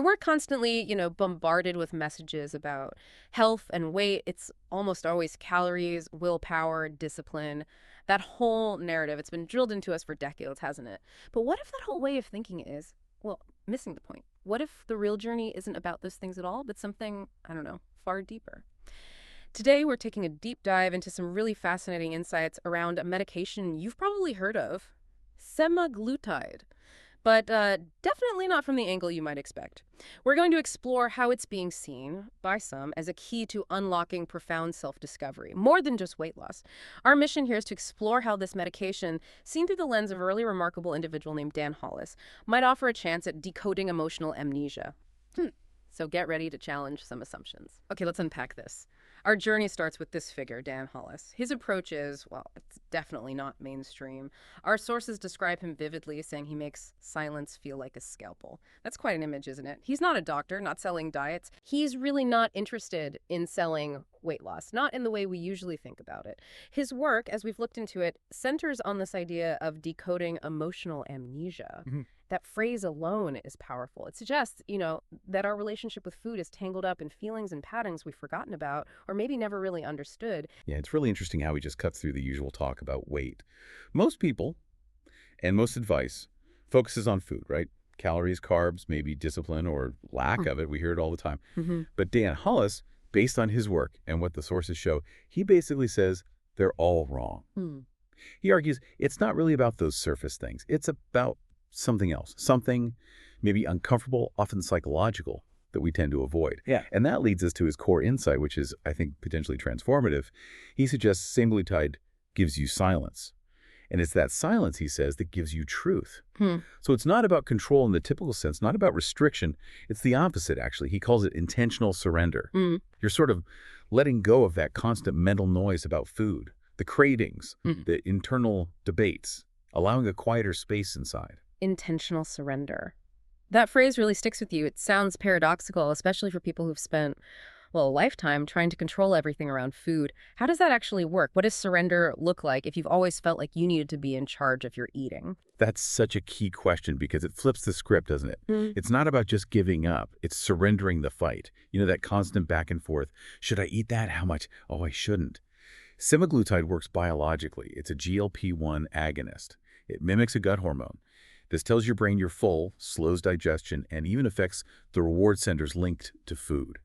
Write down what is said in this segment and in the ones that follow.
We're constantly, bombarded with messages about health and weight. It's almost always calories, willpower, discipline. That whole narrative, it's been drilled into us for decades, hasn't it? But what if that whole way of thinking is, well, missing the point? What if the real journey isn't about those things at all, but something, I don't know, far deeper? Today, we're taking a deep dive into some really fascinating insights around a medication you've probably heard of, semaglutide, but definitely not from the angle you might expect. We're going to explore how it's being seen by some as a key to unlocking profound self-discovery, more than just weight loss. Our mission here is to explore how this medication, seen through the lens of a really remarkable individual named Dan Hollis, might offer a chance at decoding emotional amnesia. So get ready to challenge some assumptions. Okay, let's unpack this. Our journey starts with this figure, Dan Hollis. His approach is, well, it's definitely not mainstream. Our sources describe him vividly, saying he makes silence feel like a scalpel. That's quite an image, isn't it? He's not a doctor, not selling diets. He's really not interested in selling weight loss, not in the way we usually think about it. His work, as we've looked into it, centers on this idea of decoding emotional amnesia. That phrase alone is powerful. It suggests, that our relationship with food is tangled up in feelings and patterns we've forgotten about or maybe never really understood. Yeah, it's really interesting how he just cuts through the usual talk about weight. Most people and most advice focuses on food, right? Calories, carbs, maybe discipline or lack of it. We hear it all the time. Mm-hmm. But Dan Hollis, based on his work and what the sources show, he basically says they're all wrong. He argues it's not really about those surface things. It's about something else, something maybe uncomfortable, often psychological, that we tend to avoid. Yeah. And that leads us to his core insight, which is, I think, potentially transformative. He suggests semaglutide gives you silence. And it's that silence, he says, that gives you truth. So it's not about control in the typical sense, not about restriction. It's the opposite, actually. He calls it intentional surrender. You're sort of letting go of that constant mental noise about food, the cravings, the internal debates, allowing a quieter space inside. Intentional surrender. That phrase really sticks with you. It sounds paradoxical, especially for people who've spent, well, a lifetime trying to control everything around food. How does that actually work? What does surrender look like if you've always felt like you needed to be in charge of your eating? That's such a key question because it flips the script, doesn't it? It's not about just giving up. It's surrendering the fight. That constant back and forth. Should I eat that? How much? Oh, I shouldn't. Semaglutide works biologically. It's a GLP-1 agonist. It mimics a gut hormone. This tells your brain you're full, slows digestion, and even affects the reward centers linked to food.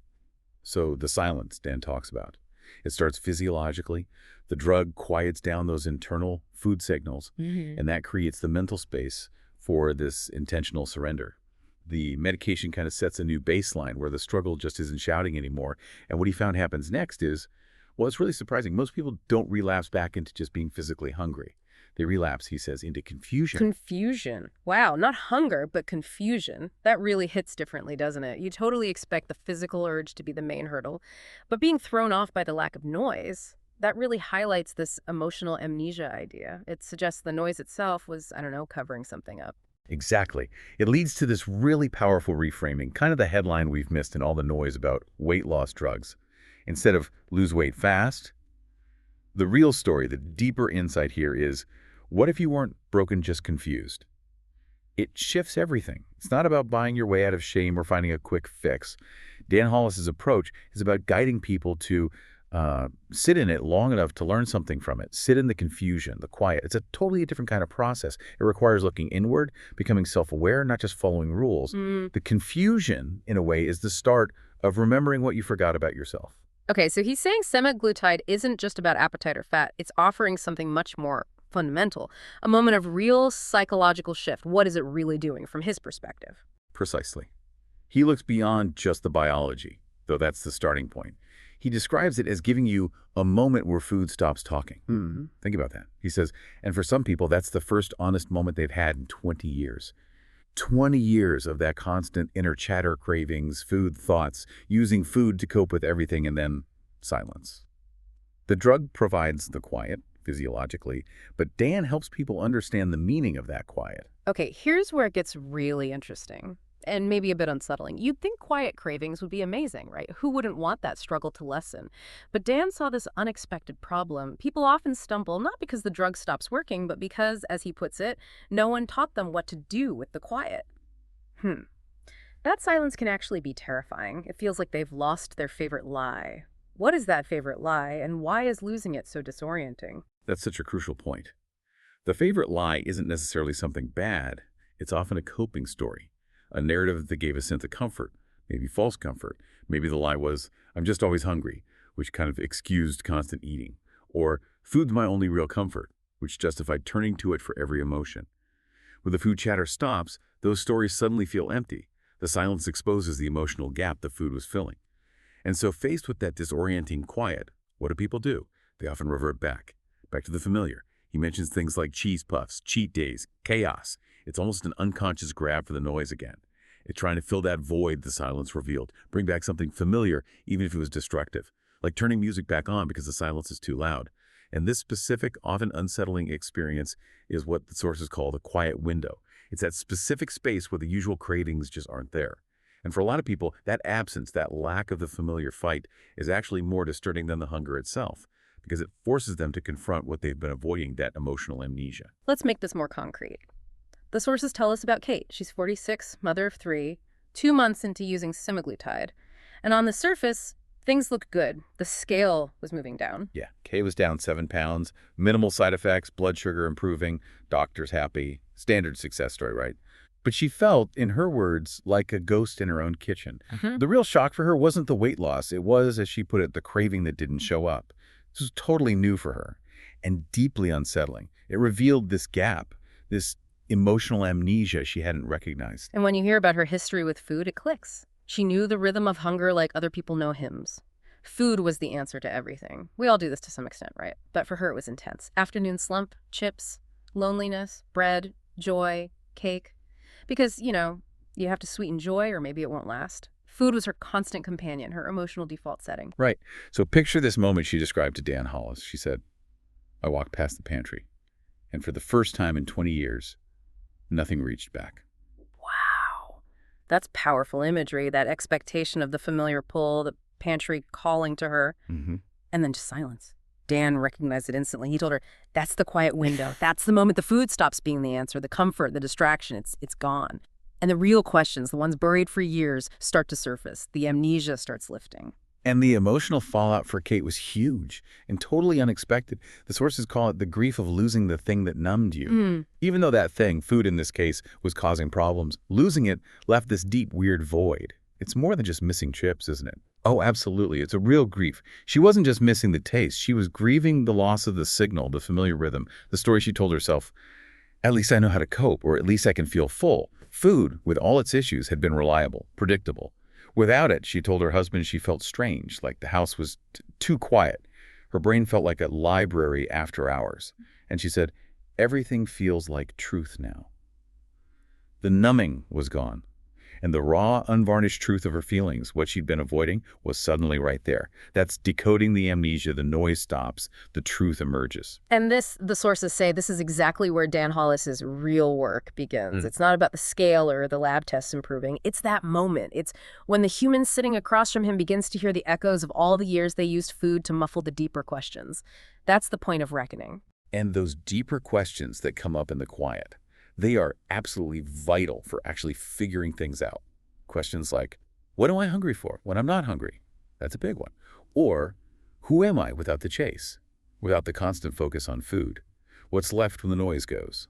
So the silence Dan talks about. It starts physiologically. The drug quiets down those internal food signals, and that creates the mental space for this intentional surrender. The medication kind of sets a new baseline where the struggle just isn't shouting anymore. And what he found happens next is, well, it's really surprising. Most people don't relapse back into just being physically hungry. They relapse, he says, into confusion. Confusion. Wow, not hunger, but confusion. That really hits differently, doesn't it? You totally expect the physical urge to be the main hurdle, but being thrown off by the lack of noise, that really highlights this emotional amnesia idea. It suggests the noise itself was, I don't know, covering something up. Exactly. It leads to this really powerful reframing, kind of the headline we've missed in all the noise about weight loss drugs. Instead of lose weight fast, the real story, the deeper insight here is, what if you weren't broken, just confused? It shifts everything. It's not about buying your way out of shame or finding a quick fix. Dan Hollis's approach is about guiding people to sit in it long enough to learn something from it. Sit in the confusion, the quiet. It's a totally different kind of process. It requires looking inward, becoming self-aware, not just following rules. The confusion, in a way, is the start of remembering what you forgot about yourself. Okay, so he's saying semaglutide isn't just about appetite or fat. It's offering something much more fundamental, a moment of real psychological shift. What is it really doing from his perspective? Precisely. He looks beyond just the biology, though that's the starting point. He describes it as giving you a moment where food stops talking. Think about that. He says, and for some people, that's the first honest moment they've had in 20 years. 20 years of that constant inner chatter, cravings, food thoughts, using food to cope with everything, and then silence. The drug provides the quiet, physiologically, but Dan helps people understand the meaning of that quiet. Okay, here's where it gets really interesting and maybe a bit unsettling. You'd think quiet cravings would be amazing, right? Who wouldn't want that struggle to lessen? But Dan saw this unexpected problem. People often stumble not because the drug stops working, but because, as he puts it, no one taught them what to do with the quiet. That silence can actually be terrifying. It feels like they've lost their favorite lie. What is that favorite lie, and why is losing it so disorienting? That's such a crucial point. The favorite lie isn't necessarily something bad. It's often a coping story, a narrative that gave a sense of comfort, maybe false comfort. Maybe the lie was, I'm just always hungry, which kind of excused constant eating. Or, food's my only real comfort, which justified turning to it for every emotion. When the food chatter stops, those stories suddenly feel empty. The silence exposes the emotional gap the food was filling. And so faced with that disorienting quiet, what do people do? They often revert back to the familiar. He mentions things like cheese puffs, cheat days, chaos. It's almost an unconscious grab for the noise again. It's trying to fill that void the silence revealed, bring back something familiar, even if it was destructive, like turning music back on because the silence is too loud. And this specific, often unsettling experience is what the sources call the quiet window. It's that specific space where the usual cravings just aren't there. And for a lot of people, that absence, that lack of the familiar fight, is actually more disturbing than the hunger itself, because it forces them to confront what they've been avoiding, that emotional amnesia. Let's make this more concrete. The sources tell us about Kate. She's 46, mother of 3, 2 months into using semaglutide. And on the surface, things look good. The scale was moving down. Yeah, Kay was down 7 pounds, minimal side effects, blood sugar improving, doctors happy, standard success story, right? But she felt, in her words, like a ghost in her own kitchen. The real shock for her wasn't the weight loss. It was, as she put it, the craving that didn't show up. This was totally new for her and deeply unsettling. It revealed this gap, this emotional amnesia she hadn't recognized. And when you hear about her history with food, it clicks. She knew the rhythm of hunger like other people know hymns. Food was the answer to everything. We all do this to some extent, right? But for her, it was intense. Afternoon slump, chips, loneliness, bread, joy, cake. Because, you have to sweeten joy or maybe it won't last. Food was her constant companion, her emotional default setting. Right. So picture this moment she described to Dan Hollis. She said, I walked past the pantry, and for the first time in 20 years, nothing reached back. Wow. That's powerful imagery, that expectation of the familiar pull, the pantry calling to her, and then just silence. Dan recognized it instantly. He told her, that's the quiet window. That's the moment the food stops being the answer, the comfort, the distraction. It's gone. And the real questions, the ones buried for years, start to surface. The amnesia starts lifting. And the emotional fallout for Kate was huge and totally unexpected. The sources call it the grief of losing the thing that numbed you. Even though that thing, food in this case, was causing problems, losing it left this deep, weird void. It's more than just missing chips, isn't it? Oh, absolutely. It's a real grief. She wasn't just missing the taste. She was grieving the loss of the signal, the familiar rhythm, the story she told herself. At least I know how to cope, or at least I can feel full. Food, with all its issues, had been reliable, predictable. Without it, she told her husband she felt strange, like the house was too quiet. Her brain felt like a library after hours. And she said, everything feels like truth now. The numbing was gone. And the raw, unvarnished truth of her feelings, what she'd been avoiding, was suddenly right there. That's decoding the amnesia. The noise stops. The truth emerges. And this, the sources say, this is exactly where Dan Hollis's real work begins. It's not about the scale or the lab tests improving. It's that moment. It's when the human sitting across from him begins to hear the echoes of all the years they used food to muffle the deeper questions. That's the point of reckoning. And those deeper questions that come up in the quiet, they are absolutely vital for actually figuring things out. Questions like, what am I hungry for when I'm not hungry? That's a big one. Or, who am I without the chase? Without the constant focus on food? What's left when the noise goes?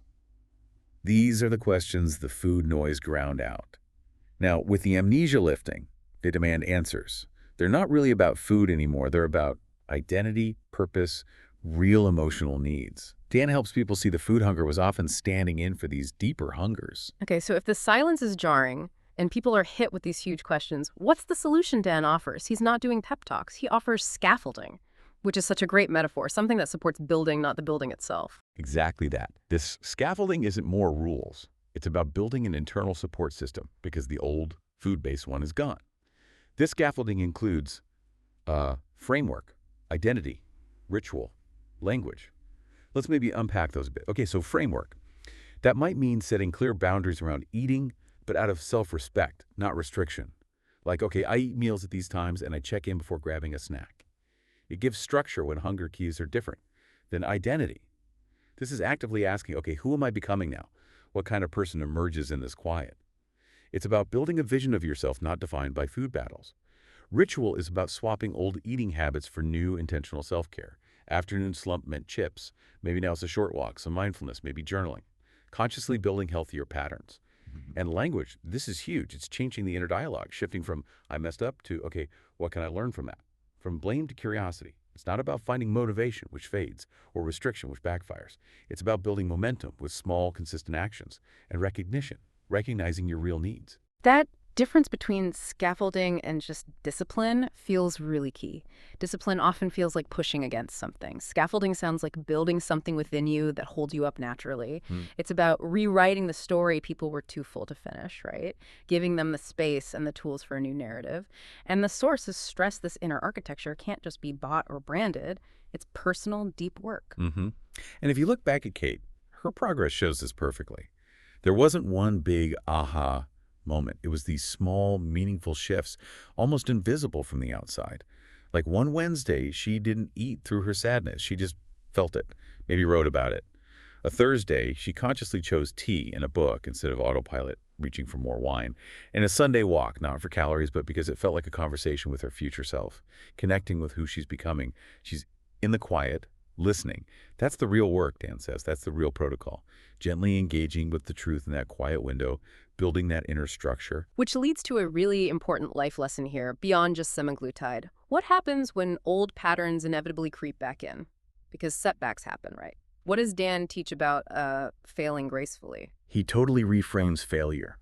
These are the questions the food noise ground out. Now, with the amnesia lifting, they demand answers. They're not really about food anymore. They're about identity, purpose, real emotional needs. Dan helps people see the food hunger was often standing in for these deeper hungers. Okay, so if the silence is jarring and people are hit with these huge questions, what's the solution Dan offers? He's not doing pep talks. He offers scaffolding, which is such a great metaphor, something that supports building, not the building itself. Exactly that. This scaffolding isn't more rules. It's about building an internal support system because the old food-based one is gone. This scaffolding includes framework, identity, ritual, language. Let's maybe unpack those a bit. Okay, so framework. That might mean setting clear boundaries around eating, but out of self-respect, not restriction. Like, okay, I eat meals at these times and I check in before grabbing a snack. It gives structure when hunger cues are different. Then identity. This is actively asking, okay, who am I becoming now? What kind of person emerges in this quiet? It's about building a vision of yourself not defined by food battles. Ritual is about swapping old eating habits for new intentional self-care. Afternoon slump meant chips. Maybe now it's a short walk, some mindfulness, maybe journaling. Consciously building healthier patterns. And language, this is huge. It's changing the inner dialogue, shifting from I messed up to, okay, what can I learn from that? From blame to curiosity. It's not about finding motivation, which fades, or restriction, which backfires. It's about building momentum with small, consistent actions and recognition, recognizing your real needs. That difference between scaffolding and just discipline feels really key. Discipline often feels like pushing against something. Scaffolding sounds like building something within you that holds you up naturally. Hmm. It's about rewriting the story people were too full to finish, right? Giving them the space and the tools for a new narrative. And the sources stress this inner architecture can't just be bought or branded. It's personal, deep work. Mm-hmm. And if you look back at Kate, her progress shows this perfectly. There wasn't one big aha moment. It was these small, meaningful shifts, almost invisible from the outside. Like one Wednesday, she didn't eat through her sadness. She just felt it, maybe wrote about it. A Thursday, she consciously chose tea and a book instead of autopilot, reaching for more wine. And a Sunday walk, not for calories, but because it felt like a conversation with her future self, connecting with who she's becoming. She's in the quiet, listening. That's the real work, Dan says. That's the real protocol. Gently engaging with the truth in that quiet window, building that inner structure. Which leads to a really important life lesson here, beyond just semaglutide. What happens when old patterns inevitably creep back in? Because setbacks happen, right? What does Dan teach about failing gracefully? He totally reframes failure,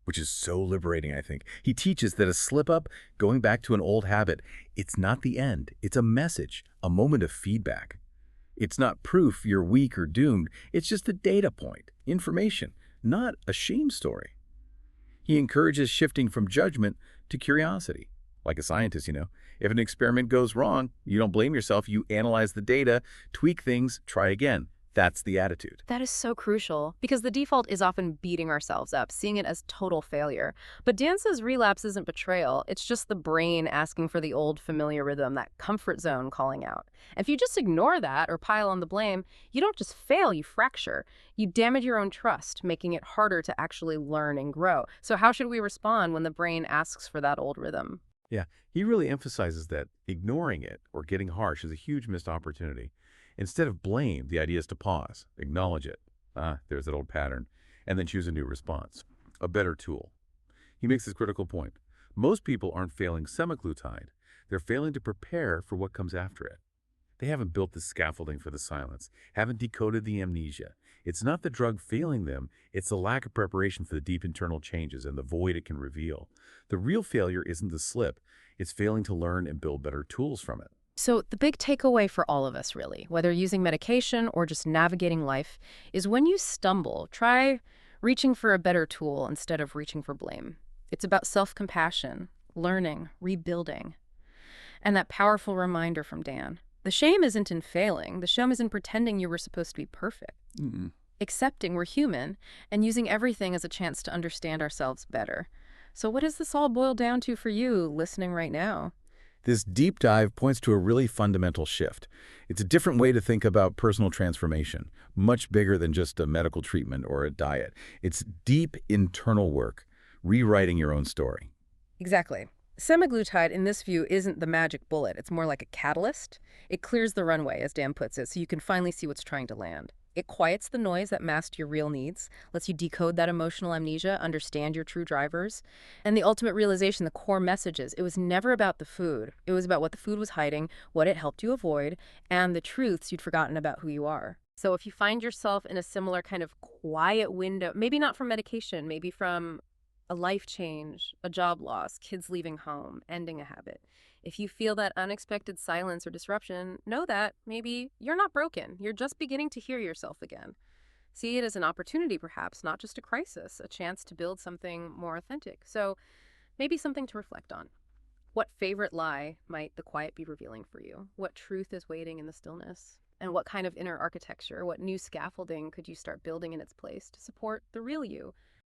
which is so liberating, I think. He teaches that a slip-up, going back to an old habit, it's not the end. It's a message, a moment of feedback. It's not proof you're weak or doomed. It's just a data point, information, not a shame story. He encourages shifting from judgment to curiosity. Like a scientist, if an experiment goes wrong, you don't blame yourself. You analyze the data, tweak things, try again. That's the attitude. That is so crucial, because the default is often beating ourselves up, seeing it as total failure. But Dan says relapse isn't betrayal. It's just the brain asking for the old familiar rhythm, that comfort zone calling out. And if you just ignore that or pile on the blame, you don't just fail, you fracture. You damage your own trust, making it harder to actually learn and grow. So how should we respond when the brain asks for that old rhythm? Yeah, he really emphasizes that ignoring it or getting harsh is a huge missed opportunity. Instead of blame, the idea is to pause, acknowledge it. There's that old pattern, and then choose a new response, a better tool. He makes this critical point. Most people aren't failing semaglutide. They're failing to prepare for what comes after it. They haven't built the scaffolding for the silence, haven't decoded the amnesia. It's not the drug failing them, it's the lack of preparation for the deep internal changes and the void it can reveal. The real failure isn't the slip, it's failing to learn and build better tools from it. So the big takeaway for all of us, really, whether using medication or just navigating life, is when you stumble, try reaching for a better tool instead of reaching for blame. It's about self-compassion, learning, rebuilding, and that powerful reminder from Dan. The shame isn't in failing. The shame is in pretending you were supposed to be perfect. Mm-mm. Accepting we're human and using everything as a chance to understand ourselves better. So what does this all boil down to for you listening right now? This deep dive points to a really fundamental shift. It's a different way to think about personal transformation, much bigger than just a medical treatment or a diet. It's deep internal work, rewriting your own story. Exactly. Semaglutide, in this view, isn't the magic bullet. It's more like a catalyst. It clears the runway, as Dan puts it, so you can finally see what's trying to land. It quiets the noise that masked your real needs, lets you decode that emotional amnesia, understand your true drivers, and the ultimate realization, the core messages. It was never about the food. It was about what the food was hiding, what it helped you avoid, and the truths you'd forgotten about who you are. So if you find yourself in a similar kind of quiet window, maybe not from medication, maybe from a life change, a job loss, kids leaving home, ending a habit. If you feel that unexpected silence or disruption, know that maybe you're not broken. You're just beginning to hear yourself again. See it as an opportunity, perhaps, not just a crisis, a chance to build something more authentic. So maybe something to reflect on. What favorite lie might the quiet be revealing for you? What truth is waiting in the stillness? And what kind of inner architecture, what new scaffolding could you start building in its place to support the real you?